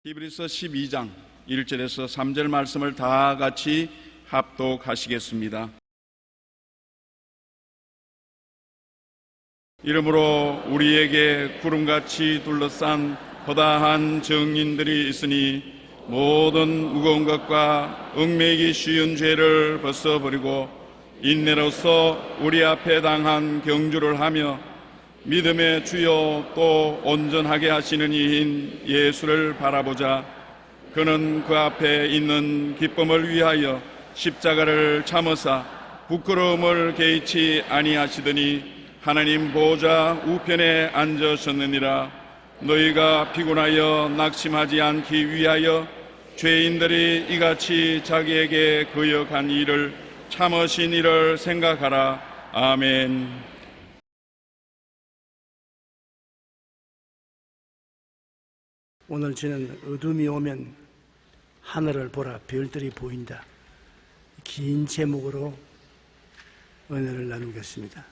히브리서 12장 1절에서 3절 말씀을 다 같이 합독하시겠습니다. 이러므로 우리에게 구름같이 둘러싼 허다한 증인들이 있으니 모든 무거운 것과 얽매이기 쉬운 죄를 벗어버리고 인내로서 우리 앞에 당한 경주를 하며 믿음의 주요 또 온전하게 하시는 이인 예수를 바라보자. 그는 그 앞에 있는 기쁨을 위하여 십자가를 참으사 부끄러움을 개의치 아니하시더니 하나님 보좌 우편에 앉으셨느니라. 너희가 피곤하여 낙심하지 않기 위하여 죄인들이 이같이 자기에게 거역한 일을 참으신 이를 생각하라. 아멘. 오늘 저는 어둠이 오면 하늘을 보라 별들이 보인다, 긴 제목으로 은혜를 나누겠습니다.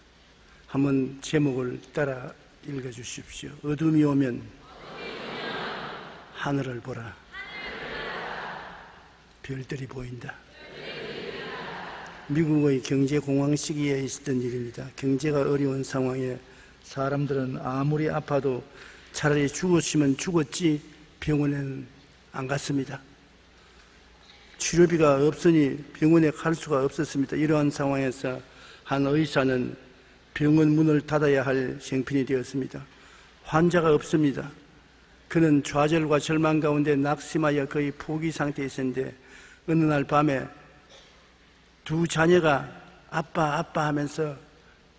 한번 제목을 따라 읽어주십시오. 어둠이 오면 하늘을 보라 별들이 보인다. 미국의 경제 공황 시기에 있었던 일입니다. 경제가 어려운 상황에 사람들은 아무리 아파도 차라리 죽었으면 죽었지 병원에는 안 갔습니다. 치료비가 없으니 병원에 갈 수가 없었습니다. 이러한 상황에서 한 의사는 병원 문을 닫아야 할 형편이 되었습니다. 환자가 없습니다. 그는 좌절과 절망 가운데 낙심하여 거의 포기 상태에 있었는데 어느 날 밤에 두 자녀가 아빠 아빠 하면서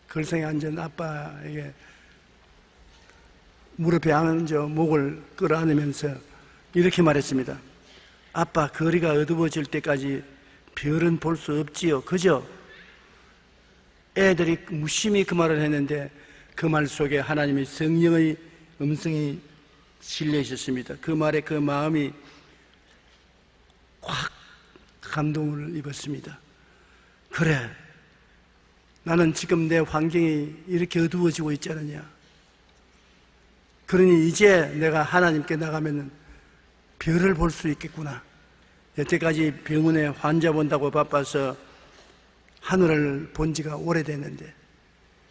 걸상에 앉은 아빠에게 무릎에 앉아 목을 끌어안으면서 이렇게 말했습니다. 아빠, 거리가 어두워질 때까지 별은 볼 수 없지요. 그죠? 애들이 무심히 그 말을 했는데 그 말 속에 하나님의 성령의 음성이 실려 있었습니다. 그 말에 그 마음이 확 감동을 입었습니다. 그래, 나는 지금 내 환경이 이렇게 어두워지고 있지 않느냐. 그러니 이제 내가 하나님께 나가면 별을 볼 수 있겠구나. 여태까지 병원에 환자 본다고 바빠서 하늘을 본 지가 오래됐는데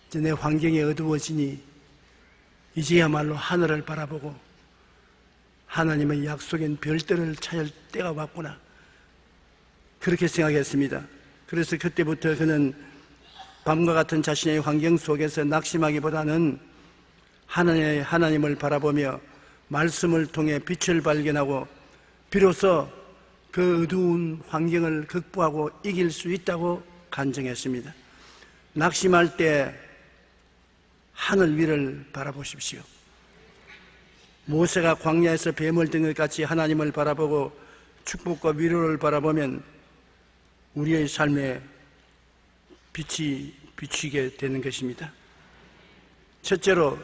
이제 내 환경이 어두워지니 이제야말로 하늘을 바라보고 하나님의 약속인 별들을 찾을 때가 왔구나. 그렇게 생각했습니다. 그래서 그때부터 그는 밤과 같은 자신의 환경 속에서 낙심하기보다는 하나님을 바라보며 말씀을 통해 빛을 발견하고 비로소 그 어두운 환경을 극복하고 이길 수 있다고 간증했습니다. 낙심할 때 하늘 위를 바라보십시오. 모세가 광야에서 뱀을 든 것 같이 하나님을 바라보고 축복과 위로를 바라보면 우리의 삶에 빛이 비추게 되는 것입니다. 첫째로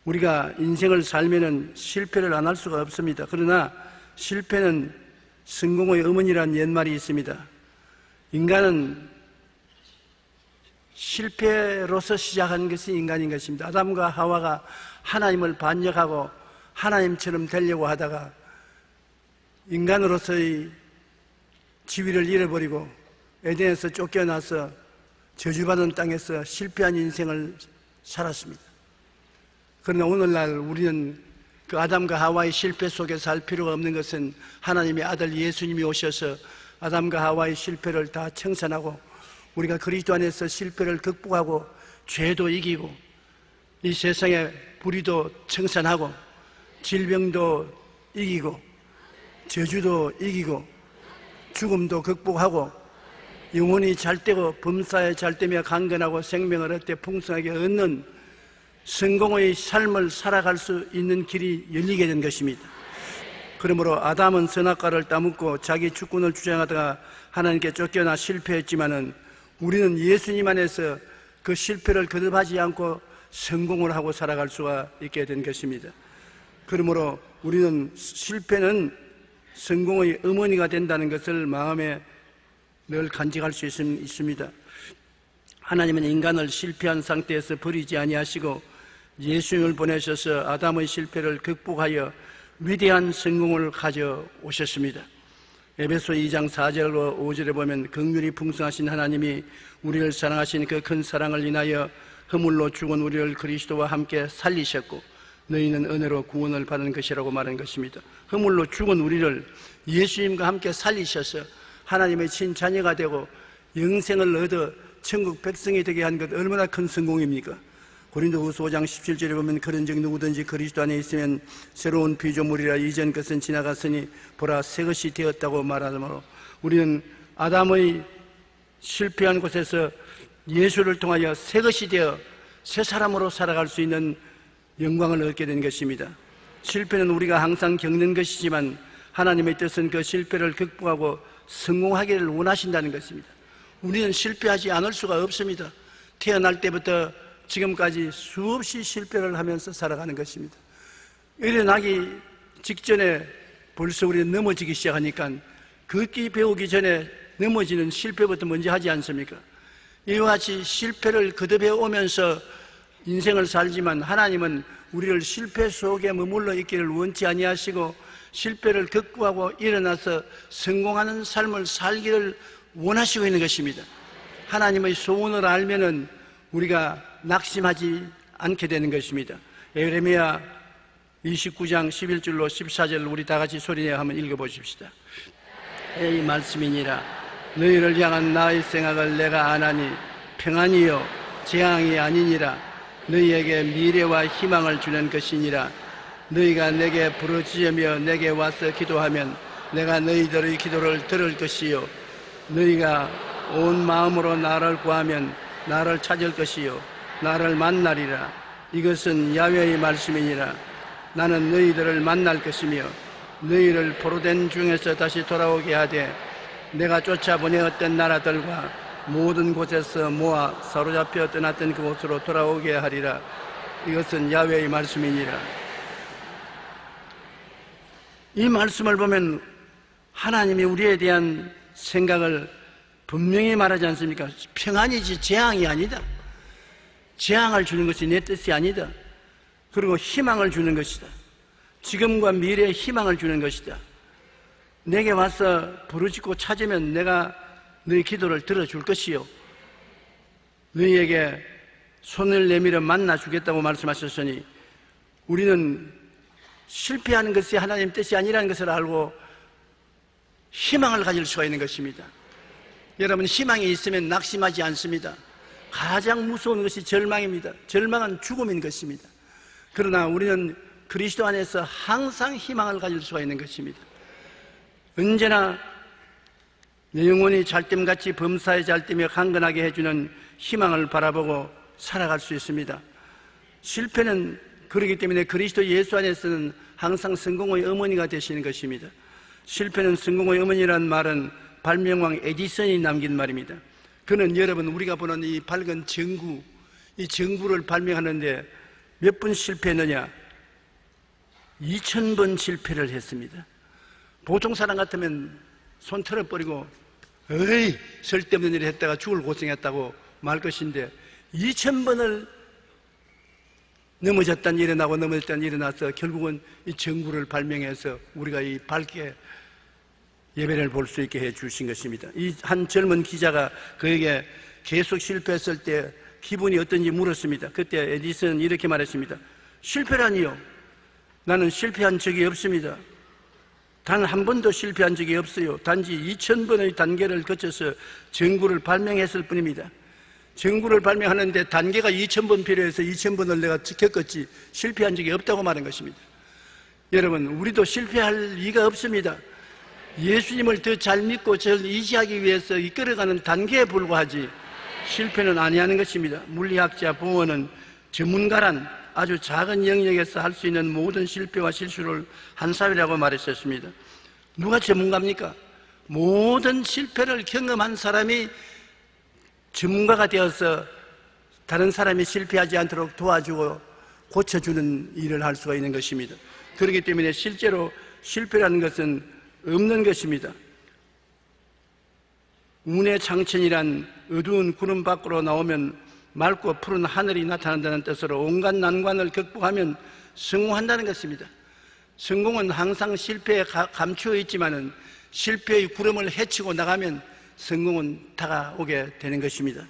우리가 인생을 살면은 실패를 안 할 수가 없습니다. 그러나 실패는 성공의 어머니라는 옛말이 있습니다. 인간은 실패로서 시작한 것이 인간인 것입니다. 아담과 하와가 하나님을 반역하고 하나님처럼 되려고 하다가 인간으로서의 지위를 잃어버리고 에덴에서 쫓겨나서 저주받은 땅에서 실패한 인생을 살았습니다. 그러나 오늘날 우리는 그 아담과 하와의 실패 속에 살 필요가 없는 것은 하나님의 아들 예수님이 오셔서 아담과 하와의 실패를 다 청산하고 우리가 그리스도 안에서 실패를 극복하고 죄도 이기고 이 세상의 불의도 청산하고 질병도 이기고 저주도 이기고 죽음도 극복하고 영혼이 잘되고 범사에 잘되며 강건하고 생명을 얻되 풍성하게 얻는 성공의 삶을 살아갈 수 있는 길이 열리게 된 것입니다. 그러므로 아담은 선악과를 따먹고 자기 주권을 주장하다가 하나님께 쫓겨나 실패했지만은 우리는 예수님 안에서 그 실패를 거듭하지 않고 성공을 하고 살아갈 수가 있게 된 것입니다. 그러므로 우리는 실패는 성공의 어머니가 된다는 것을 마음에 늘 간직할 수 있습니다. 하나님은 인간을 실패한 상태에서 버리지 아니하시고 예수님을 보내셔서 아담의 실패를 극복하여 위대한 성공을 가져오셨습니다. 에베소 2장 4절로 5절에 보면 긍휼이 풍성하신 하나님이 우리를 사랑하신 그 큰 사랑을 인하여 허물로 죽은 우리를 그리스도와 함께 살리셨고 너희는 은혜로 구원을 받은 것이라고 말한 것입니다. 허물로 죽은 우리를 예수님과 함께 살리셔서 하나님의 친자녀가 되고 영생을 얻어 천국 백성이 되게 한 것 얼마나 큰 성공입니까? 고린도후서 5장 17절에 보면 그런즉 누구든지 그리스도 안에 있으면 새로운 피조물이라 이전 것은 지나갔으니 보라 새 것이 되었다고 말하므로 우리는 아담의 실패한 곳에서 예수를 통하여 새 것이 되어 새 사람으로 살아갈 수 있는 영광을 얻게 된 것입니다. 실패는 우리가 항상 겪는 것이지만 하나님의 뜻은 그 실패를 극복하고 성공하기를 원하신다는 것입니다. 우리는 실패하지 않을 수가 없습니다. 태어날 때부터 지금까지 수없이 실패를 하면서 살아가는 것입니다. 일어나기 직전에 벌써 우리는 넘어지기 시작하니까 걷기 배우기 전에 넘어지는 실패부터 먼저 하지 않습니까? 이와 같이 실패를 거듭해 오면서 인생을 살지만 하나님은 우리를 실패 속에 머물러 있기를 원치 아니하시고 실패를 극복하고 일어나서 성공하는 삶을 살기를 원하시고 있는 것입니다. 하나님의 소원을 알면은 우리가 낙심하지 않게 되는 것입니다. 예레미야 29장 11절로 14절 우리 다 같이 소리내어 한번 읽어보십시다. 이 말씀이니라 너희를 향한 나의 생각을 내가 아나니 평안이요 재앙이 아니니라 너희에게 미래와 희망을 주는 것이니라 너희가 내게 부르짖으며 내게 와서 기도하면 내가 너희들의 기도를 들을 것이요 너희가 온 마음으로 나를 구하면 나를 찾을 것이요 나를 만나리라 이것은 야훼의 말씀이니라 나는 너희들을 만날 것이며 너희를 포로된 중에서 다시 돌아오게 하되 내가 쫓아보내었던 나라들과 모든 곳에서 모아 사로잡혀 떠났던 그곳으로 돌아오게 하리라 이것은 야훼의 말씀이니라. 이 말씀을 보면 하나님이 우리에 대한 생각을 분명히 말하지 않습니까? 평안이지 재앙이 아니다. 재앙을 주는 것이 내 뜻이 아니다. 그리고 희망을 주는 것이다. 지금과 미래의 희망을 주는 것이다. 내게 와서 부르짖고 찾으면 내가 너희 기도를 들어줄 것이요 너희에게 손을 내밀어 만나 주겠다고 말씀하셨으니 우리는 실패하는 것이 하나님 뜻이 아니라는 것을 알고 희망을 가질 수가 있는 것입니다. 여러분 희망이 있으면 낙심하지 않습니다. 가장 무서운 것이 절망입니다. 절망은 죽음인 것입니다. 그러나 우리는 그리스도 안에서 항상 희망을 가질 수가 있는 것입니다. 언제나 내 영혼이 잘됨같이 범사에 잘되며 강건하게 해주는 희망을 바라보고 살아갈 수 있습니다. 실패는 그렇기 때문에 그리스도 예수 안에서는 항상 성공의 어머니가 되시는 것입니다. 실패는 성공의 어머니라는 말은 발명왕 에디슨이 남긴 말입니다. 그는 여러분 우리가 보는 이 밝은 전구, 이 전구를 발명하는데 몇 번 실패했느냐? 2000번 실패를 했습니다. 보통 사람 같으면 손 털어버리고 어이 쓸데없는 일을 했다가 죽을 고생했다고 말 것인데 2000번을 넘어졌단 일어나고 넘어졌단 일어나서 결국은 이 전구를 발명해서 우리가 이 밝게 예배를 볼 수 있게 해 주신 것입니다. 이 한 젊은 기자가 그에게 계속 실패했을 때 기분이 어떤지 물었습니다. 그때 에디슨은 이렇게 말했습니다. 실패라니요? 나는 실패한 적이 없습니다. 단 한 번도 실패한 적이 없어요. 단지 2000번의 단계를 거쳐서 전구를 발명했을 뿐입니다. 전구를 발명하는데 단계가 2000번 필요해서 2000번을 내가 겪었지 실패한 적이 없다고 말한 것입니다. 여러분 우리도 실패할 리가 없습니다. 예수님을 더 잘 믿고 저를 의지하기 위해서 이끌어가는 단계에 불과하지 실패는 아니하는 것입니다. 물리학자 보어는 전문가란 아주 작은 영역에서 할 수 있는 모든 실패와 실수를 한 사회라고 말했었습니다. 누가 전문가입니까? 모든 실패를 경험한 사람이 전문가가 되어서 다른 사람이 실패하지 않도록 도와주고 고쳐주는 일을 할 수가 있는 것입니다. 그렇기 때문에 실제로 실패라는 것은 없는 것입니다. 운의 창천이란 어두운 구름 밖으로 나오면 맑고 푸른 하늘이 나타난다는 뜻으로 온갖 난관을 극복하면 성공한다는 것입니다. 성공은 항상 실패에 감추어 있지만은 실패의 구름을 헤치고 나가면 성공은 다가오게 되는 것입니다.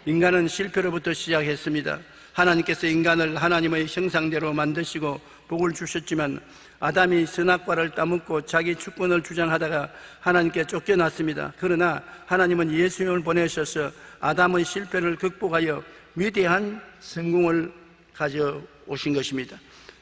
인간은 실패로부터 시작했습니다. 하나님께서 인간을 하나님의 형상대로 만드시고 복을 주셨지만 아담이 선악과를 따먹고 자기 주권을 주장하다가 하나님께 쫓겨났습니다. 그러나 하나님은 예수님을 보내셔서 아담의 실패를 극복하여 위대한 성공을 가져오신 것입니다.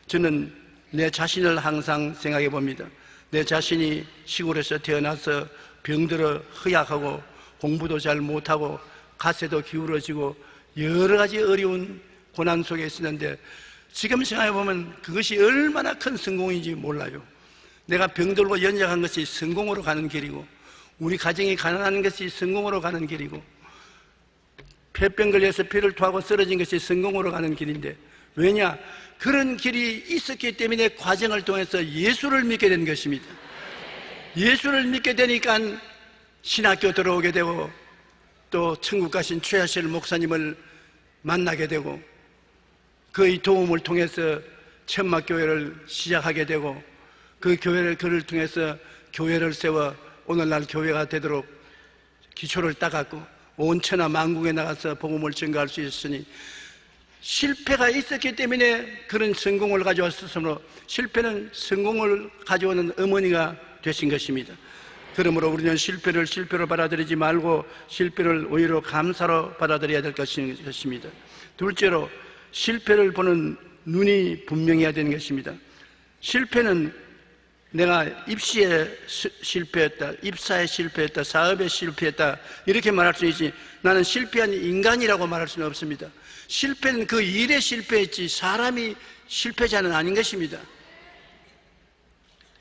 저는 내 자신을 항상 생각해 봅니다. 내 자신이 시골에서 태어나서 병들어 허약하고 공부도 잘 못하고 가세도 기울어지고 여러 가지 어려운 고난 속에 있었는데 지금 생각해 보면 그것이 얼마나 큰 성공인지 몰라요. 내가 병들고 연약한 것이 성공으로 가는 길이고 우리 가정이 가난한 것이 성공으로 가는 길이고 폐병 걸려서 피를 토하고 쓰러진 것이 성공으로 가는 길인데 왜냐? 그런 길이 있었기 때문에 과정을 통해서 예수를 믿게 된 것입니다. 예수를 믿게 되니까 신학교 들어오게 되고 또 천국 가신 최하실 목사님을 만나게 되고 그의 도움을 통해서 천막교회를 시작하게 되고 그 교회를 그를 통해서 교회를 세워 오늘날 교회가 되도록 기초를 닦았고 온 천하 만국에 나가서 복음을 전가할 수 있으니 실패가 있었기 때문에 그런 성공을 가져왔으므로 실패는 성공을 가져오는 어머니가 되신 것입니다. 그러므로 우리는 실패를 실패로 받아들이지 말고 실패를 오히려 감사로 받아들여야 될 것입니다. 둘째로 실패를 보는 눈이 분명해야 되는 것입니다. 실패는 내가 입시에 실패했다, 입사에 실패했다, 사업에 실패했다 이렇게 말할 수 있지 나는 실패한 인간이라고 말할 수는 없습니다. 실패는 그 일에 실패했지 사람이 실패자는 아닌 것입니다.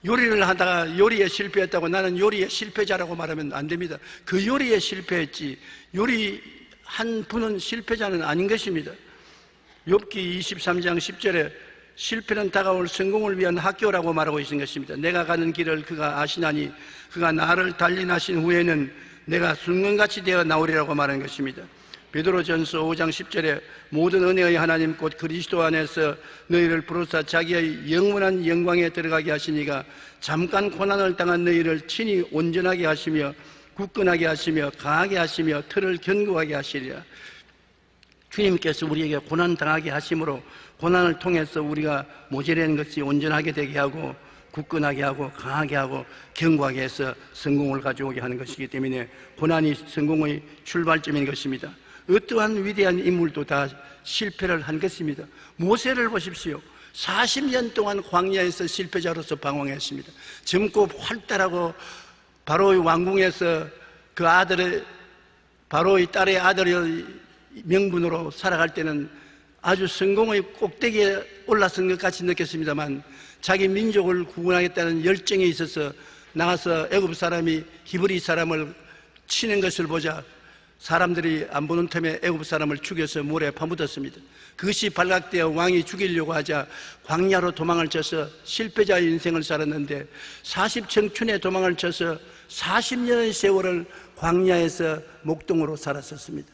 요리를 하다가 요리에 실패했다고 나는 요리에 실패자라고 말하면 안 됩니다. 그 요리에 실패했지 요리한 분은 실패자는 아닌 것입니다. 욥기 23장 10절에 실패는 다가올 성공을 위한 학교라고 말하고 있는 것입니다. 내가 가는 길을 그가 아시나니 그가 나를 단련하신 후에는 내가 순금같이 되어 나오리라고 말하는 것입니다. 베드로전서 5장 10절에 모든 은혜의 하나님 곧 그리스도 안에서 너희를 부르사 자기의 영원한 영광에 들어가게 하시니가 잠깐 고난을 당한 너희를 친히 온전하게 하시며 굳건하게 하시며 강하게 하시며 틀을 견고하게 하시리라. 주님께서 우리에게 고난 당하게 하심으로 고난을 통해서 우리가 모자라는 것이 온전하게 되게 하고 굳건하게 하고 강하게 하고 견고하게 해서 성공을 가져오게 하는 것이기 때문에 고난이 성공의 출발점인 것입니다. 어떠한 위대한 인물도 다 실패를 한 것입니다. 모세를 보십시오. 40년 동안 광야에서 실패자로서 방황했습니다. 젊고 활달하고 바로의 왕궁에서 그 아들의 바로의 딸의 아들의 명분으로 살아갈 때는 아주 성공의 꼭대기에 올라선 것 같이 느꼈습니다만 자기 민족을 구원하겠다는 열정에 있어서 나가서 애굽 사람이 히브리 사람을 치는 것을 보자 사람들이 안 보는 틈에 애굽 사람을 죽여서 물에 파묻었습니다. 그것이 발각되어 왕이 죽이려고 하자 광야로 도망을 쳐서 실패자의 인생을 살았는데 40청춘의 도망을 쳐서 40년의 세월을 광야에서 목동으로 살았었습니다.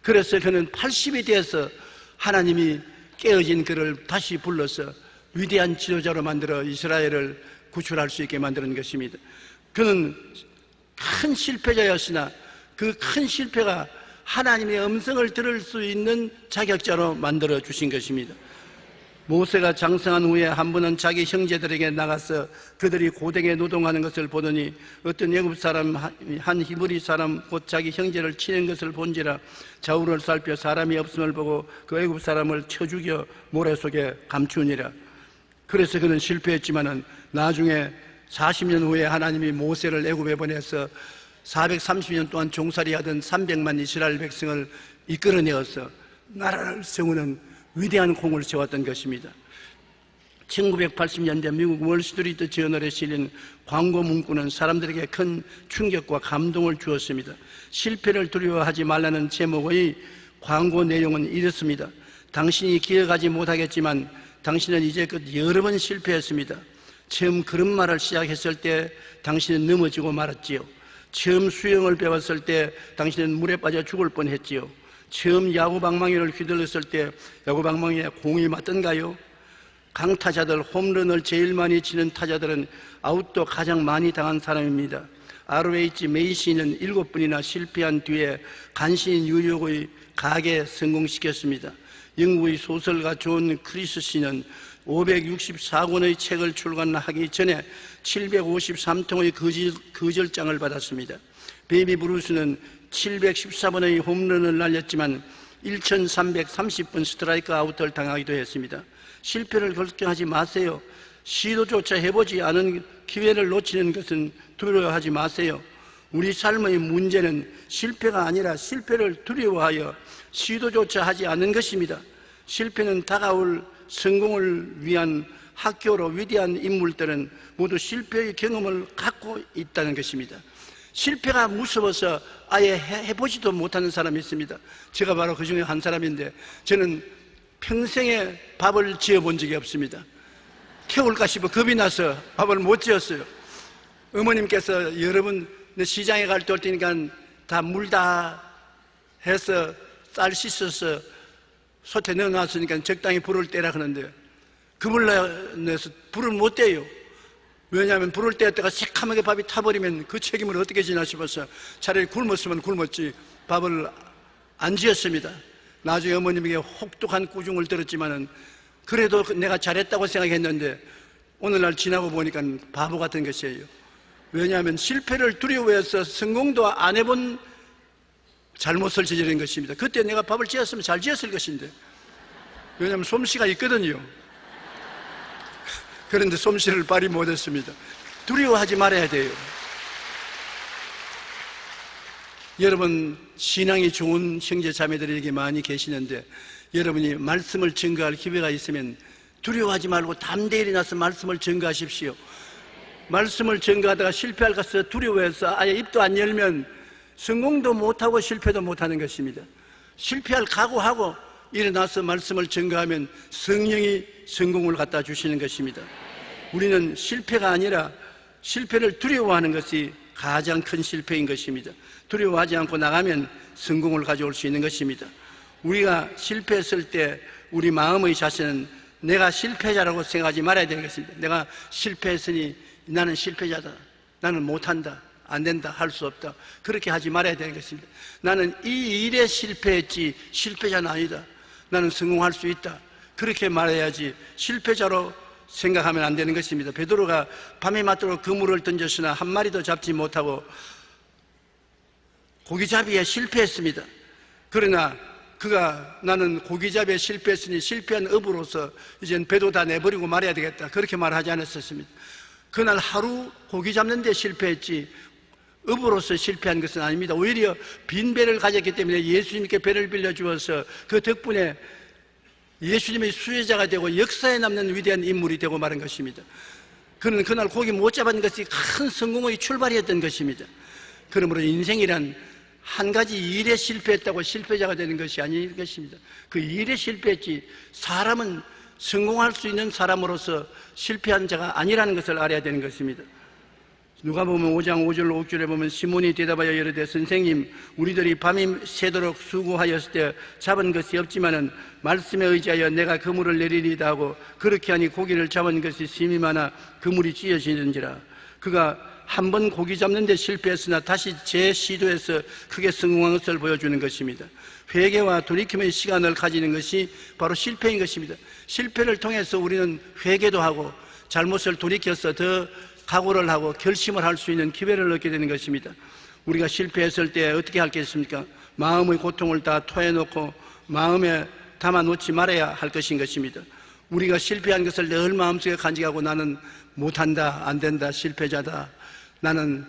그래서 그는 80이 되어서 하나님이 깨어진 그를 다시 불러서 위대한 지도자로 만들어 이스라엘을 구출할 수 있게 만드는 것입니다. 그는 큰 실패자였으나 그 큰 실패가 하나님의 음성을 들을 수 있는 자격자로 만들어 주신 것입니다. 모세가 장성한 후에 한 번은 자기 형제들에게 나가서 그들이 고되게 노동하는 것을 보더니 어떤 애굽 사람 한 히브리 사람 곧 자기 형제를 치는 것을 본지라 좌우를 살펴 사람이 없음을 보고 그 애굽 사람을 쳐 죽여 모래 속에 감추니라. 그래서 그는 실패했지만은 나중에 40년 후에 하나님이 모세를 애굽에 보내서 430년 동안 종살이하던 300만 이스라엘 백성을 이끌어내어서 나라를 세우는 위대한 공을 세웠던 것입니다. 1980년대 미국 월스트리트 저널에 실린 광고 문구는 사람들에게 큰 충격과 감동을 주었습니다. 실패를 두려워하지 말라는 제목의 광고 내용은 이렇습니다. 당신이 기억하지 못하겠지만 당신은 이제껏 여러 번 실패했습니다. 처음 그런 말을 시작했을 때 당신은 넘어지고 말았지요. 처음 수영을 배웠을 때 당신은 물에 빠져 죽을 뻔했지요. 처음 야구방망이를 휘둘렀을 때 야구방망이에 공이 맞던가요? 강타자들, 홈런을 제일 많이 치는 타자들은 아웃도 가장 많이 당한 사람입니다. RH 메이시는 7번이나 실패한 뒤에 간신히 뉴욕의 가게 성공시켰습니다. 영국의 소설가 존 크리스 씨는 564권의 책을 출간하기 전에 753통의 거절장을 받았습니다. 베이비 브루스는 714번의 홈런을 날렸지만 1330번 스트라이크 아웃을 당하기도 했습니다. 실패를 걱정하지 마세요. 시도조차 해보지 않은 기회를 놓치는 것은 두려워하지 마세요. 우리 삶의 문제는 실패가 아니라 실패를 두려워하여 시도조차 하지 않는 것입니다. 실패는 다가올 성공을 위한 학교로 위대한 인물들은 모두 실패의 경험을 갖고 있다는 것입니다. 실패가 무서워서 아예 해보지도 못하는 사람이 있습니다. 제가 바로 그 중에 한 사람인데, 저는 평생에 밥을 지어본 적이 없습니다. 태울까 싶어 겁이 나서 밥을 못 지었어요. 어머님께서 여러 번 시장에 갈 때 올 테니까 다 물 다 해서 쌀 씻어서 솥에 넣어놨으니까 적당히 불을 떼라 하는데, 그 불을 내서 불을 못 떼요. 왜냐하면 불을 떼었다가 새카맣게 밥이 타버리면 그 책임을 어떻게 지나 싶어서 차라리 굶었으면 굶었지 밥을 안 지었습니다. 나중에 어머님에게 혹독한 꾸중을 들었지만은 그래도 내가 잘했다고 생각했는데 오늘날 지나고 보니까 바보 같은 것이에요. 왜냐하면 실패를 두려워해서 성공도 안 해본 잘못을 저지른 것입니다. 그때 내가 밥을 지었으면 잘 지었을 것인데, 왜냐하면 솜씨가 있거든요. 그런데 솜씨를 발휘 못했습니다. 두려워하지 말아야 돼요. 여러분, 신앙이 좋은 형제 자매들이 이렇게 많이 계시는데, 여러분이 말씀을 증거할 기회가 있으면 두려워하지 말고 담대히 일어나서 말씀을 증거하십시오. 말씀을 증거하다가 실패할 것을 두려워해서 아예 입도 안 열면 성공도 못하고 실패도 못하는 것입니다. 실패할 각오하고 일어나서 말씀을 증거하면 성령이 성공을 갖다 주시는 것입니다. 우리는 실패가 아니라 실패를 두려워하는 것이 가장 큰 실패인 것입니다. 두려워하지 않고 나가면 성공을 가져올 수 있는 것입니다. 우리가 실패했을 때 우리 마음의 자세는 내가 실패자라고 생각하지 말아야 되는 것입니다. 내가 실패했으니 나는 실패자다, 나는 못한다, 안 된다, 할 수 없다, 그렇게 하지 말아야 되는 것입니다. 나는 이 일에 실패했지 실패자는 아니다, 나는 성공할 수 있다, 그렇게 말해야지 실패자로 생각하면 안 되는 것입니다. 베드로가 밤이 맞도록 그물을 던졌으나 한 마리도 잡지 못하고 고기잡이에 실패했습니다. 그러나 그가 나는 고기잡이에 실패했으니 실패한 업으로서 이젠 배도 다 내버리고 말아야 되겠다, 그렇게 말하지 않았었습니다. 그날 하루 고기 잡는 데 실패했지 업으로서 실패한 것은 아닙니다. 오히려 빈 배를 가졌기 때문에 예수님께 배를 빌려주어서 그 덕분에 예수님의 수혜자가 되고 역사에 남는 위대한 인물이 되고 말한 것입니다. 그는 그날 고기 못 잡은 것이 큰 성공의 출발이었던 것입니다. 그러므로 인생이란 한 가지 일에 실패했다고 실패자가 되는 것이 아닌 것입니다. 그 일에 실패했지 사람은 성공할 수 있는 사람으로서 실패한 자가 아니라는 것을 알아야 되는 것입니다. 누가 보면 5장 5절 6절에 보면 시몬이 대답하여 이르되 선생님, 우리들이 밤이 새도록 수고하였을 때 잡은 것이 없지만은 말씀에 의지하여 내가 그물을 내리리다 하고 그렇게 하니 고기를 잡은 것이 심히 많아 그물이 찢어지는지라. 그가 한 번 고기 잡는 데 실패했으나 다시 재시도해서 크게 성공한 것을 보여주는 것입니다. 회개와 돌이킴의 시간을 가지는 것이 바로 실패인 것입니다. 실패를 통해서 우리는 회개도 하고 잘못을 돌이켜서 더 각오를 하고 결심을 할 수 있는 기회를 얻게 되는 것입니다. 우리가 실패했을 때 어떻게 할 게 있습니까? 마음의 고통을 다 토해놓고 마음에 담아놓지 말아야 할 것인 것입니다. 우리가 실패한 것을 늘 마음속에 간직하고 나는 못한다, 안 된다, 실패자다, 나는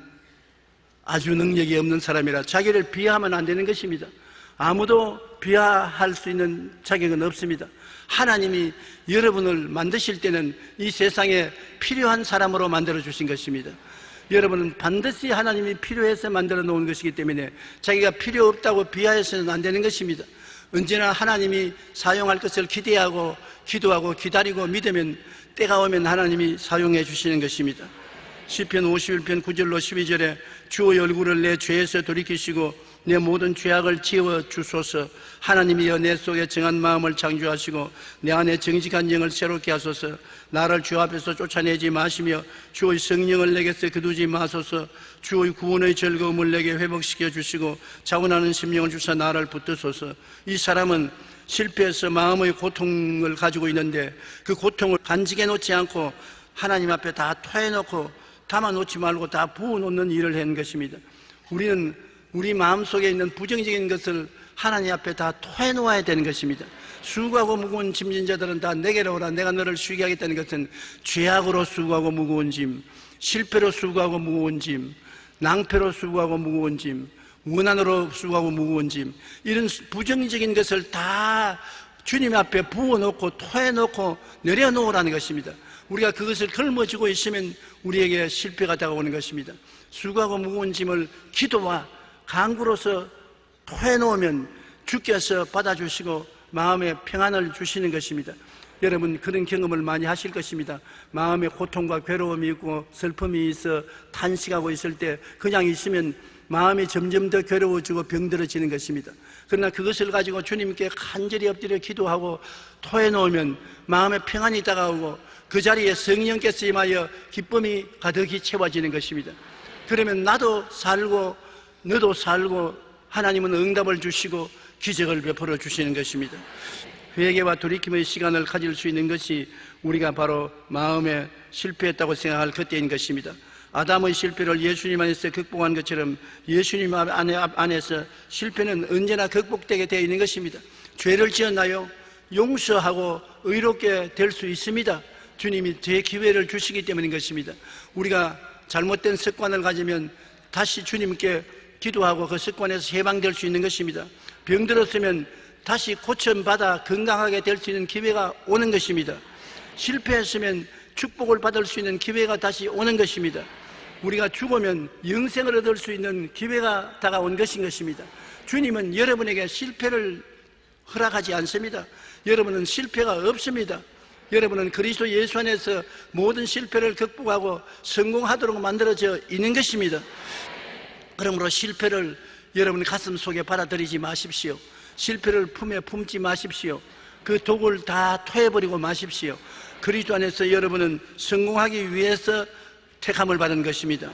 아주 능력이 없는 사람이라 자기를 비하하면 안 되는 것입니다. 아무도 비하할 수 있는 자격은 없습니다. 하나님이 여러분을 만드실 때는 이 세상에 필요한 사람으로 만들어 주신 것입니다. 여러분은 반드시 하나님이 필요해서 만들어 놓은 것이기 때문에 자기가 필요 없다고 비하해서는 안 되는 것입니다. 언제나 하나님이 사용할 것을 기대하고 기도하고 기다리고 믿으면 때가 오면 하나님이 사용해 주시는 것입니다. 시편 51편 9절로 12절에 주의 얼굴을 내 죄에서 돌이키시고 내 모든 죄악을 지워 주소서. 하나님이여 내 속에 정한 마음을 창조하시고 내 안에 정직한 영을 새롭게 하소서. 나를 주 앞에서 쫓아내지 마시며 주의 성령을 내게서 거두지 마소서. 주의 구원의 즐거움을 내게 회복시켜 주시고 자원하는 심령을 주사 나를 붙드소서. 이 사람은 실패해서 마음의 고통을 가지고 있는데 그 고통을 간직해 놓지 않고 하나님 앞에 다 토해놓고 담아놓지 말고 다 부어놓는 일을 한 것입니다. 우리는 우리 마음속에 있는 부정적인 것을 하나님 앞에 다 토해놓아야 되는 것입니다. 수고하고 무거운 짐진 자들은 다 내게로 오라. 내가 너를 쉬게 하겠다는 것은 죄악으로 수고하고 무거운 짐, 실패로 수고하고 무거운 짐, 낭패로 수고하고 무거운 짐, 원한으로 수고하고 무거운 짐, 이런 부정적인 것을 다 주님 앞에 부어놓고 토해놓고 내려놓으라는 것입니다. 우리가 그것을 걸머쥐고 있으면 우리에게 실패가 다가오는 것입니다. 수고하고 무거운 짐을 기도와 간구로서 토해놓으면 주께서 받아주시고 마음에 평안을 주시는 것입니다. 여러분 그런 경험을 많이 하실 것입니다. 마음에 고통과 괴로움이 있고 슬픔이 있어 탄식하고 있을 때 그냥 있으면 마음이 점점 더 괴로워지고 병들어지는 것입니다. 그러나 그것을 가지고 주님께 간절히 엎드려 기도하고 토해놓으면 마음에 평안이 다가오고 그 자리에 성령께서 임하여 기쁨이 가득히 채워지는 것입니다. 그러면 나도 살고 너도 살고 하나님은 응답을 주시고 기적을 베풀어 주시는 것입니다. 회개와 돌이킴의 시간을 가질 수 있는 것이 우리가 바로 마음에 실패했다고 생각할 그때인 것입니다. 아담의 실패를 예수님 안에서 극복한 것처럼 예수님 안에서 실패는 언제나 극복되게 되어 있는 것입니다. 죄를 지었나요? 용서하고 의롭게 될 수 있습니다. 주님이 재기회를 주시기 때문인 것입니다. 우리가 잘못된 습관을 가지면 다시 주님께 기도하고 그 습관에서 해방될 수 있는 것입니다. 병들었으면 다시 고침받아 건강하게 될 수 있는 기회가 오는 것입니다. 실패했으면 축복을 받을 수 있는 기회가 다시 오는 것입니다. 우리가 죽으면 영생을 얻을 수 있는 기회가 다가온 것인 것입니다. 주님은 여러분에게 실패를 허락하지 않습니다. 여러분은 실패가 없습니다. 여러분은 그리스도 예수 안에서 모든 실패를 극복하고 성공하도록 만들어져 있는 것입니다. 그러므로 실패를 여러분 가슴 속에 받아들이지 마십시오. 실패를 품에 품지 마십시오. 그 독을 다 토해버리고 마십시오. 그리스도 안에서 여러분은 성공하기 위해서 택함을 받은 것입니다.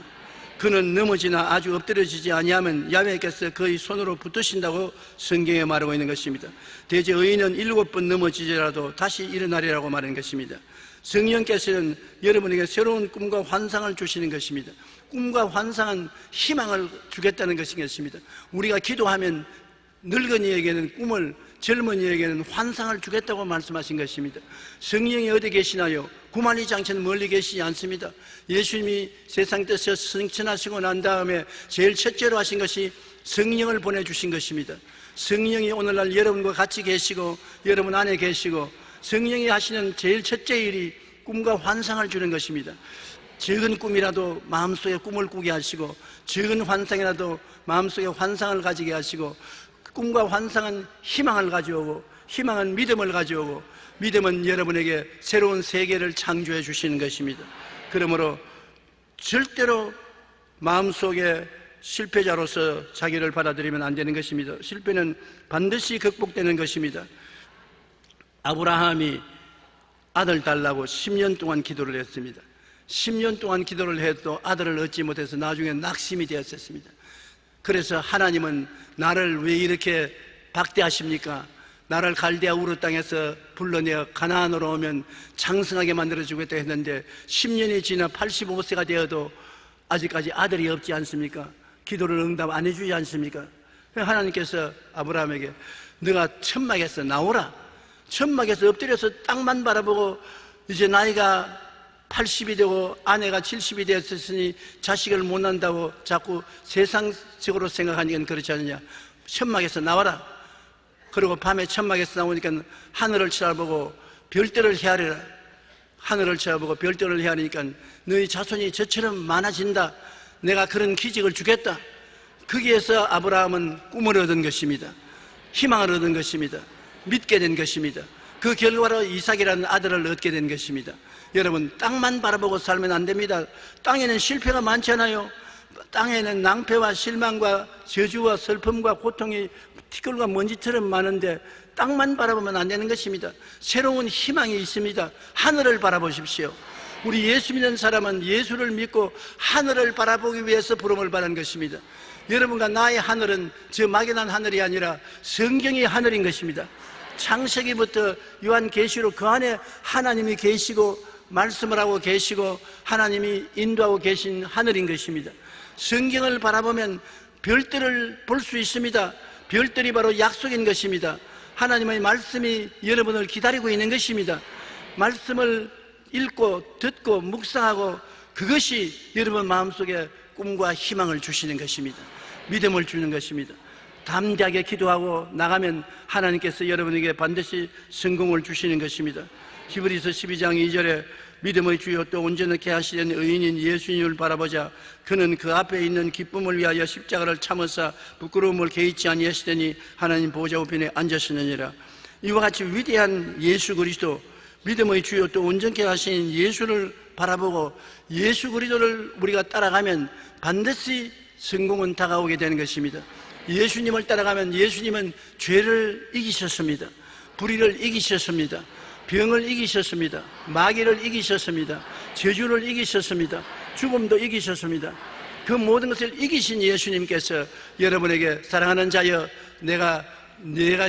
그는 넘어지나 아주 엎드려지지 아니하면 야훼께서 그의 손으로 붙드신다고 성경에 말하고 있는 것입니다. 대제 의인은 7번 넘어지더라도 다시 일어나리라고 말하는 것입니다. 성령께서는 여러분에게 새로운 꿈과 환상을 주시는 것입니다. 꿈과 환상은 희망을 주겠다는 것이겠습니다. 우리가 기도하면 늙은이에게는 꿈을, 젊은이에게는 환상을 주겠다고 말씀하신 것입니다. 성령이 어디 계시나요? 구만리 장처는 멀리 계시지 않습니다. 예수님이 세상 뜻에서 승천하시고 난 다음에 제일 첫째로 하신 것이 성령을 보내주신 것입니다. 성령이 오늘날 여러분과 같이 계시고 여러분 안에 계시고 성령이 하시는 제일 첫째 일이 꿈과 환상을 주는 것입니다. 적은 꿈이라도 마음속에 꿈을 꾸게 하시고 적은 환상이라도 마음속에 환상을 가지게 하시고 꿈과 환상은 희망을 가져오고 희망은 믿음을 가져오고 믿음은 여러분에게 새로운 세계를 창조해 주시는 것입니다. 그러므로 절대로 마음속에 실패자로서 자기를 받아들이면 안 되는 것입니다. 실패는 반드시 극복되는 것입니다. 아브라함이 아들 달라고 10년 동안 기도를 했습니다. 10년 동안 기도를 해도 아들을 얻지 못해서 나중에 낙심이 되었습니다. 그래서 하나님은 나를 왜 이렇게 박대하십니까? 나를 갈대아 우르 땅에서 불러내어 가나안으로 오면 장성하게 만들어주겠다 했는데 10년이 지나 85세가 되어도 아직까지 아들이 없지 않습니까? 기도를 응답 안 해주지 않습니까? 하나님께서 아브라함에게 너가 천막에서 나오라. 천막에서 엎드려서 땅만 바라보고 이제 나이가 80이 되고 아내가 70이 되었으니 자식을 못 낳는다고 자꾸 세상적으로 생각하니까 그렇지 않느냐. 천막에서 나와라. 그리고 밤에 천막에서 나오니까 하늘을 쳐다보고 별들을 헤아려라. 하늘을 쳐다보고 별들을 헤아리니까 너희 자손이 저처럼 많아진다. 내가 그런 기적을 주겠다. 거기에서 아브라함은 꿈을 얻은 것입니다. 희망을 얻은 것입니다. 믿게 된 것입니다. 그 결과로 이삭이라는 아들을 얻게 된 것입니다. 여러분 땅만 바라보고 살면 안 됩니다. 땅에는 실패가 많잖아요. 땅에는 낭패와 실망과 저주와 슬픔과 고통이 티끌과 먼지처럼 많은데 땅만 바라보면 안 되는 것입니다. 새로운 희망이 있습니다. 하늘을 바라보십시오. 우리 예수 믿는 사람은 예수를 믿고 하늘을 바라보기 위해서 부름을 받은 것입니다. 여러분과 나의 하늘은 저 막연한 하늘이 아니라 성경이 하늘인 것입니다. 창세기부터 요한계시록 그 안에 하나님이 계시고 말씀을 하고 계시고 하나님이 인도하고 계신 하늘인 것입니다. 성경을 바라보면 별들을 볼 수 있습니다. 별들이 바로 약속인 것입니다. 하나님의 말씀이 여러분을 기다리고 있는 것입니다. 말씀을 읽고 듣고 묵상하고 그것이 여러분 마음속에 꿈과 희망을 주시는 것입니다. 믿음을 주는 것입니다. 담대하게 기도하고 나가면 하나님께서 여러분에게 반드시 성공을 주시는 것입니다. 히브리서 12장 2절에 믿음의 주요 또 온전하게 하시는 의인인 예수님을 바라보자. 그는 그 앞에 있는 기쁨을 위하여 십자가를 참으사 부끄러움을 개의치 아니하시더니 하나님 보좌 우편에 앉으시느니라. 이와 같이 위대한 예수 그리스도, 믿음의 주요 또 온전케 하신 예수를 바라보고 예수 그리스도를 우리가 따라가면 반드시 성공은 다가오게 되는 것입니다. 예수님을 따라가면 예수님은 죄를 이기셨습니다. 불의를 이기셨습니다. 병을 이기셨습니다. 마귀를 이기셨습니다. 저주를 이기셨습니다. 죽음도 이기셨습니다. 그 모든 것을 이기신 예수님께서 여러분에게 사랑하는 자여, 내가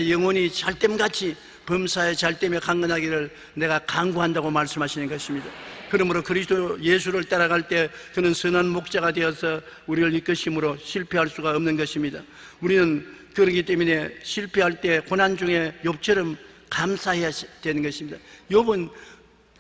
영원히 잘됨같이 범사에 잘됨에 강건하기를 내가 강구한다고 말씀하시는 것입니다. 그러므로 그리스도 예수를 따라갈 때 그는 선한 목자가 되어서 우리를 이끄심으로 실패할 수가 없는 것입니다. 우리는 그렇기 때문에 실패할 때 고난 중에 욥처럼 감사해야 되는 것입니다. 욥은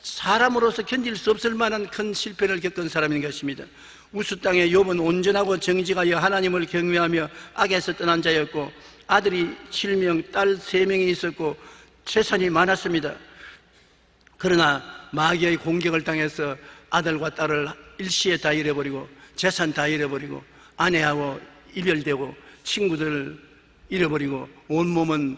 사람으로서 견딜 수 없을 만한 큰 실패를 겪은 사람인 것입니다. 우스 땅에 욥은 온전하고 정직하여 하나님을 경외하며 악에서 떠난 자였고 아들이 7명, 딸 3명이 있었고 재산이 많았습니다. 그러나 마귀의 공격을 당해서 아들과 딸을 일시에 다 잃어버리고 재산 다 잃어버리고 아내하고 이별되고 친구들을 잃어버리고 온몸은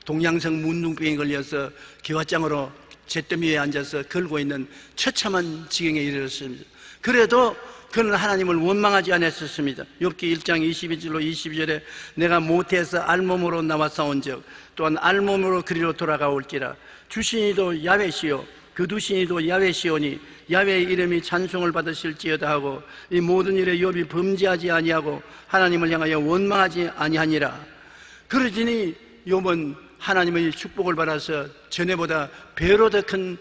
동양성 문둥병에 걸려서 기와장으로 잿더미 위에 앉아서 걸고 있는 처참한 지경에 이르렀습니다. 그래도 그는 하나님을 원망하지 않았었습니다. 욥기 1장 21절로 22절에 내가 모태에서 알몸으로 나와 싸운 적 또한 알몸으로 그리로 돌아가올지라. 주신이도 야훼시요 거두신이도 야훼시오니 야훼의 이름이 찬송을 받으실지어다 하고 이 모든 일에 욥이 범죄하지 아니하고 하나님을 향하여 원망하지 아니하니라. 그러지니 욥은 하나님의 축복을 받아서 전에보다 배로 더 큰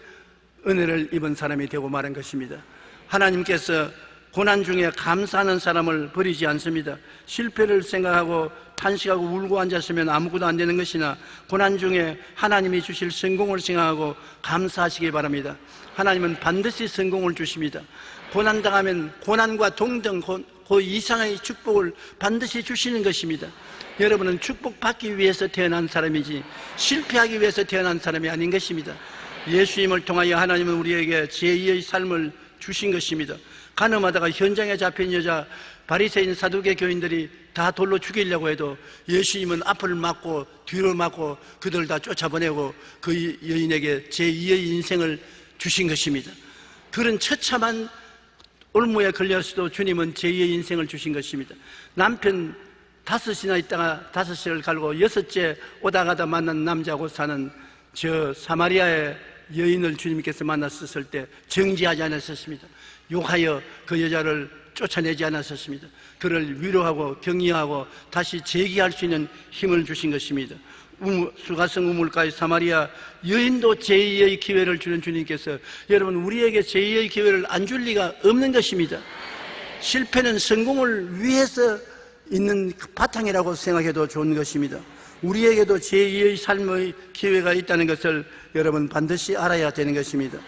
은혜를 입은 사람이 되고 말한 것입니다. 하나님께서 고난 중에 감사하는 사람을 버리지 않습니다. 실패를 생각하고 탄식하고 울고 앉았으면 아무것도 안 되는 것이나 고난 중에 하나님이 주실 성공을 생각하고 감사하시기 바랍니다. 하나님은 반드시 성공을 주십니다. 고난당하면 고난과 동등 그 이상의 축복을 반드시 주시는 것입니다. 여러분은 축복받기 위해서 태어난 사람이지 실패하기 위해서 태어난 사람이 아닌 것입니다. 예수님을 통하여 하나님은 우리에게 제2의 삶을 주신 것입니다. 간음하다가 현장에 잡힌 여자 바리새인 사두개 교인들이 다 돌로 죽이려고 해도 예수님은 앞을 막고 뒤를 막고 그들 다 쫓아보내고 그 여인에게 제2의 인생을 주신 것입니다. 그런 처참한 올무에 걸렸어도 주님은 제2의 인생을 주신 것입니다. 남편 5이나 있다가 5을 갈고 6째 오다 가다 만난 남자하고 사는 저 사마리아의 여인을 주님께서 만났을 때 정지하지 않았었습니다. 욕하여 그 여자를 쫓아내지 않았었습니다. 그를 위로하고 격려하고 다시 재기할 수 있는 힘을 주신 것입니다. 수가성 우물가의 사마리아 여인도 제2의 기회를 주는 주님께서 여러분 우리에게 제2의 기회를 안 줄 리가 없는 것입니다. 실패는 성공을 위해서 있는 바탕이라고 생각해도 좋은 것입니다. 우리에게도 제2의 삶의 기회가 있다는 것을 여러분 반드시 알아야 되는 것입니다.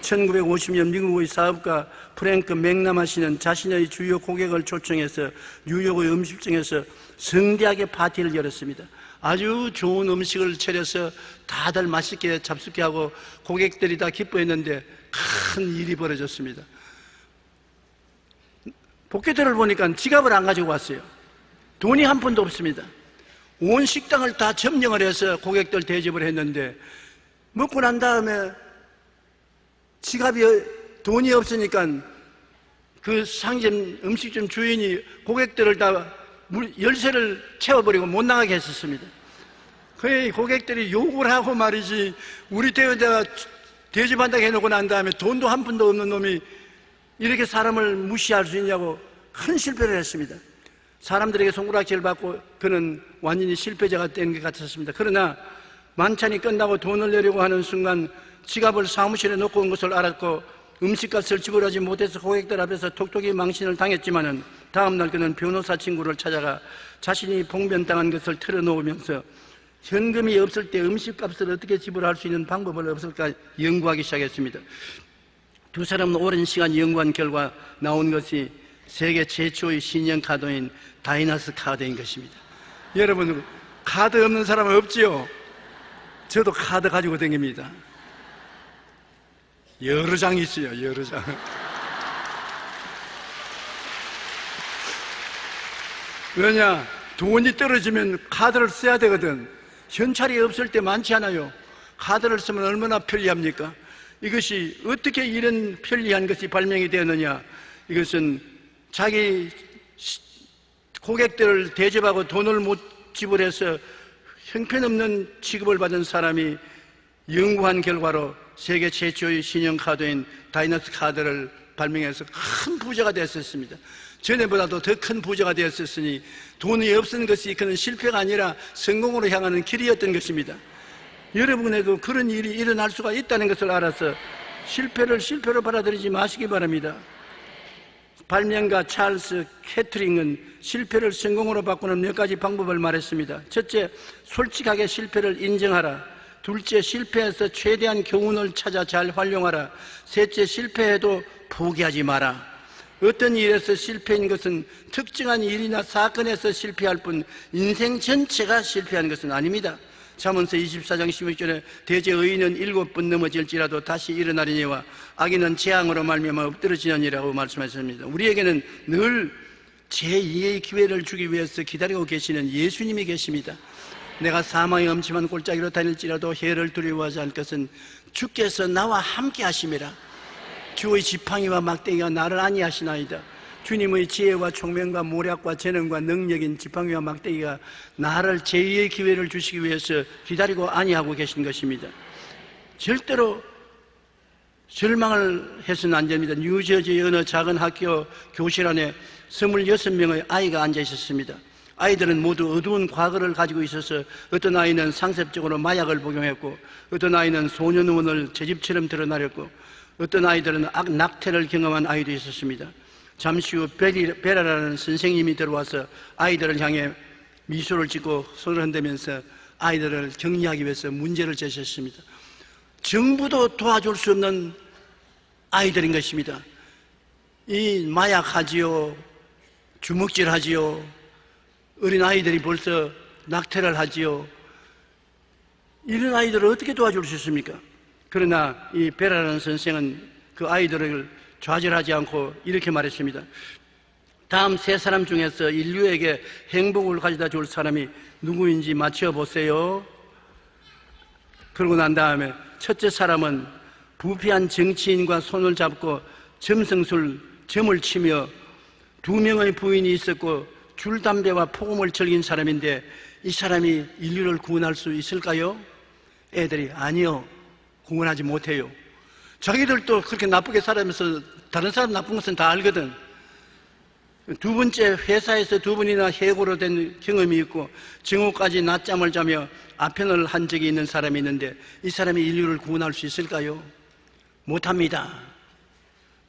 1950년 미국의 사업가 프랭크 맥남아 씨는 자신의 주요 고객을 초청해서 뉴욕의 음식점에서 성대하게 파티를 열었습니다. 아주 좋은 음식을 차려서 다들 맛있게 잡숫게 하고 고객들이 다 기뻐했는데 큰 일이 벌어졌습니다. 복귀들을 보니까 지갑을 안 가지고 왔어요. 돈이 한 푼도 없습니다. 온 식당을 다 점령을 해서 고객들 대접을 했는데 먹고 난 다음에 지갑이 돈이 없으니까 그 상점 음식점 주인이 고객들을 다 열쇠를 채워버리고 못 나가게 했었습니다. 그 고객들이 욕을 하고 말이지, 우리 때에다가 대접한다고 해놓고 난 다음에 돈도 한 푼도 없는 놈이 이렇게 사람을 무시할 수 있냐고 큰 실패를 했습니다. 사람들에게 손가락질 받고 그는 완전히 실패자가 된 것 같았습니다. 그러나 만찬이 끝나고 돈을 내려고 하는 순간 지갑을 사무실에 놓고 온 것을 알았고 음식값을 지불하지 못해서 고객들 앞에서 톡톡히 망신을 당했지만은 다음날 그는 변호사 친구를 찾아가 자신이 봉변당한 것을 털어놓으면서 현금이 없을 때 음식값을 어떻게 지불할 수 있는 방법을 없을까 연구하기 시작했습니다. 두 사람은 오랜 시간 연구한 결과 나온 것이 세계 최초의 신용카드인 다이너스 카드인 것입니다. 여러분, 카드 없는 사람은 없지요? 저도 카드 가지고 다닙니다. 여러 장 있어요, 여러 장. 왜냐? 돈이 떨어지면 카드를 써야 되거든. 현찰이 없을 때 많지 않아요. 카드를 쓰면 얼마나 편리합니까? 이것이 어떻게 이런 편리한 것이 발명이 되었느냐? 이것은 자기 고객들을 대접하고 돈을 못 지불해서 형편없는 취급을 받은 사람이 연구한 결과로 세계 최초의 신용카드인 다이너스 카드를 발명해서 큰 부자가 되었습니다. 전에보다도 더 큰 부자가 되었으니 돈이 없는 것이 그는 실패가 아니라 성공으로 향하는 길이었던 것입니다. 여러분에도 그런 일이 일어날 수가 있다는 것을 알아서 실패를 실패로 받아들이지 마시기 바랍니다. 발명가 찰스 캐트링은 실패를 성공으로 바꾸는 몇 가지 방법을 말했습니다. 첫째, 솔직하게 실패를 인정하라. 둘째, 실패해서 최대한 교훈을 찾아 잘 활용하라. 셋째, 실패해도 포기하지 마라. 어떤 일에서 실패인 것은 특정한 일이나 사건에서 실패할 뿐 인생 전체가 실패한 것은 아닙니다. 잠언서 24장 16절에 대제 의인은 7번 넘어질지라도 다시 일어나리니와 악인은 재앙으로 말미암아 엎드러지느니라고 말씀하셨습니다. 우리에게는 늘 제2의 기회를 주기 위해서 기다리고 계시는 예수님이 계십니다. 내가 사망의 엄침한 골짜기로 다닐지라도 해를 두려워하지 않을 것은 주께서 나와 함께 하심이라. 주의 지팡이와 막대기가 나를 안위하시나이다. 주님의 지혜와 총명과 모략과 재능과 능력인 지팡이와 막대기가 나를 제2의 기회를 주시기 위해서 기다리고 안위하고 계신 것입니다. 절대로 절망을 해서는 안 됩니다. 뉴저지의 어느 작은 학교 교실 안에 26명의 아이가 앉아 있었습니다. 아이들은 모두 어두운 과거를 가지고 있어서 어떤 아이는 상습적으로 마약을 복용했고 어떤 아이는 소년원을 제 집처럼 드러나렸고 어떤 아이들은 낙태를 경험한 아이도 있었습니다. 잠시 후 베라라는 선생님이 들어와서 아이들을 향해 미소를 짓고 손을 흔들면서 아이들을 격리하기 위해서 문제를 제시했습니다. 정부도 도와줄 수 없는 아이들인 것입니다. 이 마약하지요, 주먹질하지요, 어린 아이들이 벌써 낙태를 하지요. 이런 아이들을 어떻게 도와줄 수 있습니까? 그러나 이 베라라는 선생은 그 아이들을 좌절하지 않고 이렇게 말했습니다. 다음 세 사람 중에서 인류에게 행복을 가져다 줄 사람이 누구인지 맞춰보세요. 그러고 난 다음에 첫째 사람은 부패한 정치인과 손을 잡고 점성술, 점을 치며 2명의 부인이 있었고 줄담배와 폭음을 즐긴 사람인데 이 사람이 인류를 구원할 수 있을까요? 애들이 아니요, 구원하지 못해요. 자기들도 그렇게 나쁘게 살아면서 다른 사람 나쁜 것은 다 알거든. 두 번째, 회사에서 2번이나 해고로 된 경험이 있고 정오까지 낮잠을 자며 아편을 한 적이 있는 사람이 있는데 이 사람이 인류를 구원할 수 있을까요? 못합니다.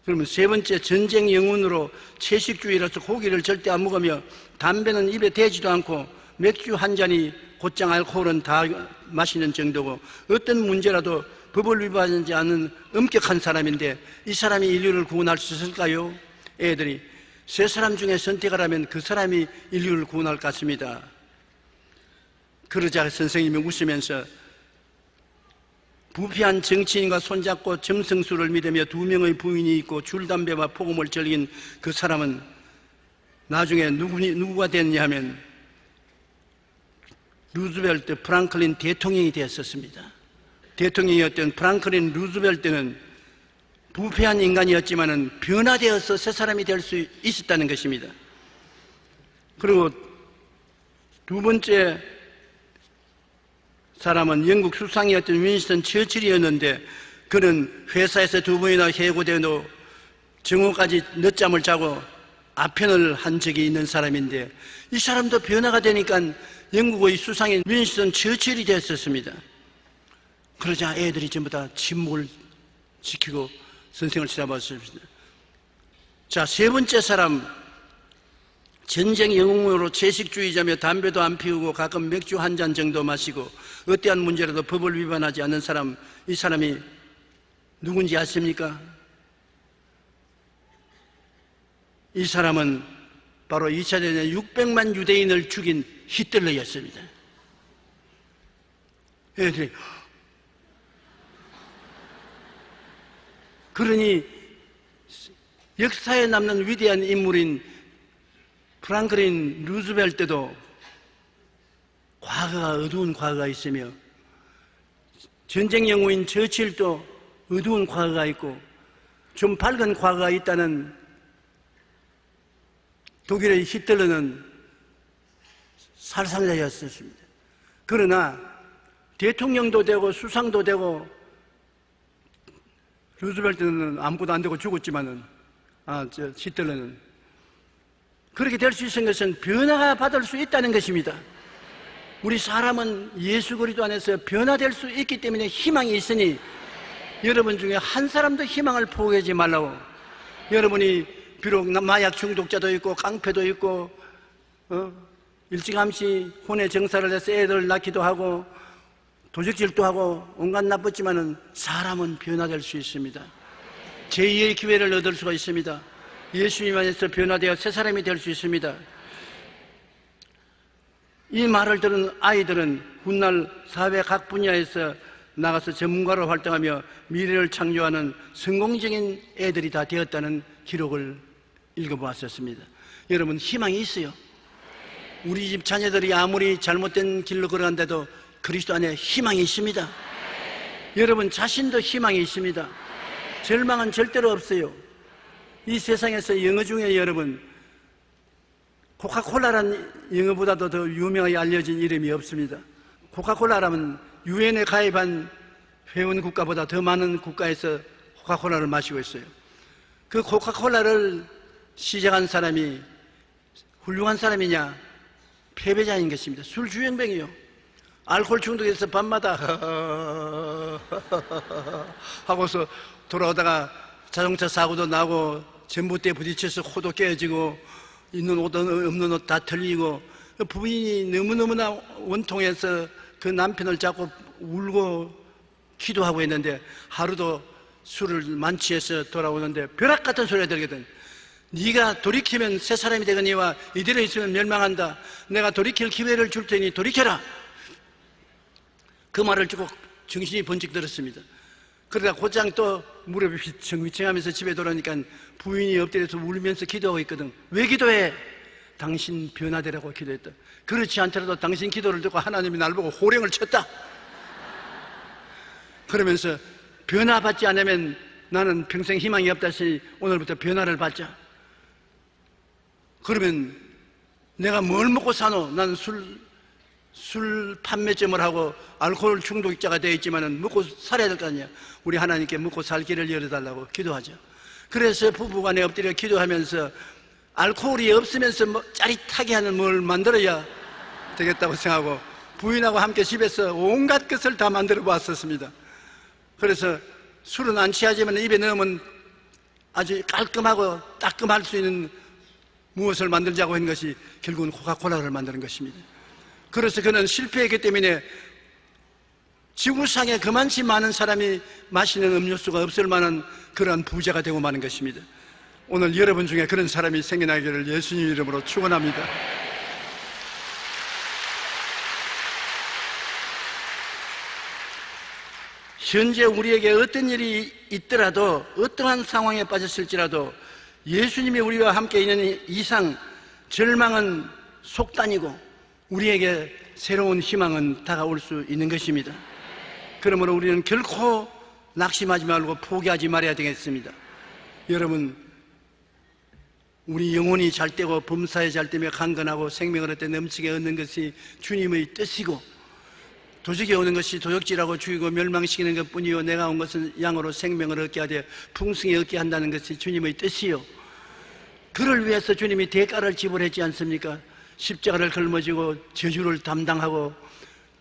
그러면 세 번째, 전쟁 영웅으로 채식주의라서 고기를 절대 안 먹으며 담배는 입에 대지도 않고 맥주 한 잔이 곧장 알코올은 다 마시는 정도고 어떤 문제라도 법을 위반하지 않는 엄격한 사람인데 이 사람이 인류를 구원할 수 있을까요? 애들이 세 사람 중에 선택을 하면 그 사람이 인류를 구원할 것 같습니다. 그러자 선생님이 웃으면서 부패한 정치인과 손잡고 점성술을 믿으며 2명의 부인이 있고 줄담배와 폭음을 즐긴 그 사람은 나중에 누구가 됐냐 하면 루즈벨트 프랑클린 대통령이 되었었습니다. 대통령이었던 프랑클린 루즈벨트는 부패한 인간이었지만은 변화되어서 새 사람이 될 수 있었다는 것입니다. 그리고 두 번째 사람은 영국 수상이었던 윈스턴 처칠이었는데, 그는 회사에서 두 번이나 해고되어 정오까지 늦잠을 자고 아편을 한 적이 있는 사람인데, 이 사람도 변화가 되니까 영국의 수상인 윈스턴 처칠이 됐었습니다. 그러자 애들이 전부 다 침묵을 지키고 선생을 쳐다봤습니다. 자, 세 번째 사람, 전쟁 영웅으로 채식주의자며 담배도 안 피우고 가끔 맥주 한 잔 정도 마시고 어떠한 문제라도 법을 위반하지 않는 사람, 이 사람이 누군지 아십니까? 이 사람은 바로 2차 대전에 600만 유대인을 죽인 히틀러였습니다. 애들이 그러니 역사에 남는 위대한 인물인 프랑클린 루즈벨트도 과거가 어두운 과거가 있으며, 전쟁 영웅인 처칠도 어두운 과거가 있고 좀 밝은 과거가 있다는 독일의 히틀러는 살상자였습니다. 그러나 대통령도 되고 수상도 되고, 루즈벨트는 아무것도 안 되고 죽었지만은, 히틀러는 그렇게 될 수 있는 것은 변화가 받을 수 있다는 것입니다. 우리 사람은 예수 그리스도 안에서 변화될 수 있기 때문에 희망이 있으니, 여러분 중에 한 사람도 희망을 포기하지 말라고. 여러분이 비록 마약 중독자도 있고 깡패도 있고 일찌감치 혼의 정사를 해서 애들 낳기도 하고 도적질도 하고 온갖 나쁘지만은 사람은 변화될 수 있습니다. 제2의 기회를 얻을 수가 있습니다. 예수님 안에서 변화되어 새 사람이 될 수 있습니다. 이 말을 들은 아이들은 훗날 사회 각 분야에서 나가서 전문가로 활동하며 미래를 창조하는 성공적인 애들이 다 되었다는 기록을 읽어보았었습니다. 여러분, 희망이 있어요. 우리 집 자녀들이 아무리 잘못된 길로 걸어간데도 그리스도 안에 희망이 있습니다. 여러분 자신도 희망이 있습니다. 절망은 절대로 없어요. 이 세상에서 영어 중에 여러분, 코카콜라란 영어보다도 더 유명하게 알려진 이름이 없습니다. 코카콜라라면 유엔에 가입한 회원 국가보다 더 많은 국가에서 코카콜라를 마시고 있어요. 그 코카콜라를 시작한 사람이 훌륭한 사람이냐? 패배자인 것입니다. 술 주연병이요. 알코올 중독에서 밤마다 하고서 돌아오다가 자동차 사고도 나고 전봇대에 부딪혀서 호도 깨어지고 있는 옷 없는 옷 다 털리고, 부인이 너무너무나 원통해서 그 남편을 잡고 울고 기도하고 있는데, 하루도 술을 만취해서 돌아오는데 벼락 같은 소리가 들거든. 네가 돌이키면 새 사람이 되거니와 이대로 있으면 멸망한다. 내가 돌이킬 기회를 줄 테니 돌이켜라. 그 말을 듣고 정신이 번쩍 들었습니다. 그러다 곧장 또 무릎이 휘청휘청하면서 집에 돌아오니까 부인이 엎드려서 울면서 기도하고 있거든. 왜 기도해? 당신 변화되라고 기도했다. 그렇지 않더라도 당신 기도를 듣고 하나님이 날 보고 호령을 쳤다. 그러면서 변화받지 않으면 나는 평생 희망이 없다시 오늘부터 변화를 받자. 그러면 내가 뭘 먹고 사노? 나는 술 판매점을 하고 알코올 중독자가 되어 있지만은 먹고 살아야 될 거 아니야. 우리 하나님께 먹고 살 길을 열어달라고 기도하죠. 그래서 부부간에 엎드려 기도하면서 알코올이 없으면서 짜릿하게 하는 뭘 만들어야 되겠다고 생각하고 부인하고 함께 집에서 온갖 것을 다 만들어 보았었습니다. 그래서 술은 안 취하지만 입에 넣으면 아주 깔끔하고 따끔할 수 있는 무엇을 만들자고 한 것이 결국은 코카콜라를 만드는 것입니다. 그래서 그는 실패했기 때문에 지구상에 그만치 많은 사람이 마시는 음료수가 없을 만한 그러한 부자가 되고 마는 것입니다. 오늘 여러분 중에 그런 사람이 생겨나기를 예수님 이름으로 축원합니다. 현재 우리에게 어떤 일이 있더라도, 어떠한 상황에 빠졌을지라도 예수님이 우리와 함께 있는 이상 절망은 속단이고 우리에게 새로운 희망은 다가올 수 있는 것입니다. 그러므로 우리는 결코 낙심하지 말고 포기하지 말아야 되겠습니다. 여러분, 우리 영혼이 잘 되고 범사에 잘 되며 강건하고 생명을 얻되 넘치게 얻는 것이 주님의 뜻이고, 도적이 오는 것이 도적질하고 죽이고 멸망시키는 것뿐이요 내가 온 것은 양으로 생명을 얻게 하되 풍성히 얻게 한다는 것이 주님의 뜻이요, 그를 위해서 주님이 대가를 지불했지 않습니까? 십자가를 걸머지고 저주를 담당하고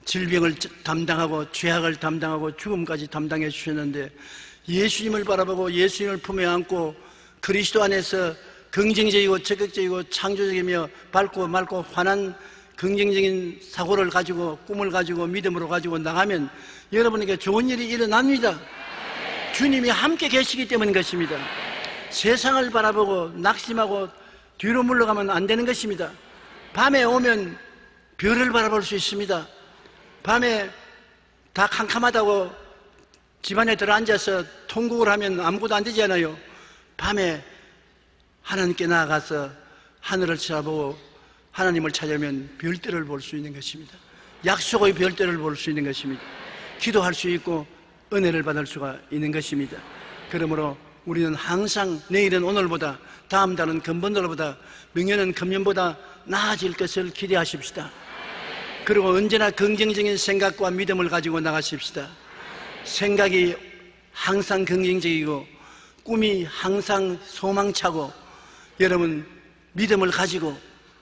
질병을 담당하고 죄악을 담당하고 죽음까지 담당해 주셨는데, 예수님을 바라보고 예수님을 품에 안고 그리스도 안에서 긍정적이고 적극적이고 창조적이며 밝고 맑고 환한 긍정적인 사고를 가지고 꿈을 가지고 믿음으로 가지고 나가면 여러분에게 좋은 일이 일어납니다. 주님이 함께 계시기 때문인 것입니다. 세상을 바라보고 낙심하고 뒤로 물러가면 안 되는 것입니다. 밤에 오면 별을 바라볼 수 있습니다. 밤에 다 캄캄하다고 집안에 들어앉아서 통곡을 하면 아무것도 안 되잖아요. 밤에 하나님께 나아가서 하늘을 쳐다보고 하나님을 찾으면 별들을 볼 수 있는 것입니다. 약속의 별들을 볼 수 있는 것입니다. 기도할 수 있고 은혜를 받을 수가 있는 것입니다. 그러므로 우리는 항상 내일은 오늘보다, 다음 달은 금번들보다,明년은 금년보다 나아질 것을 기대하십시다. 그리고 언제나 긍정적인 생각과 믿음을 가지고 나가십시다. 생각이 항상 긍정적이고 꿈이 항상 소망차고, 여러분 믿음을 가지고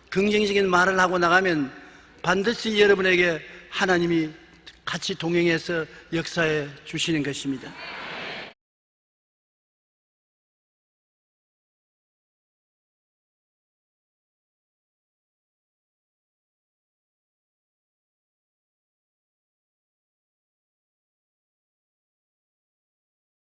긍정적인 말을 하고 나가면 반드시 여러분에게 하나님이 같이 동행해서 역사해 주시는 것입니다.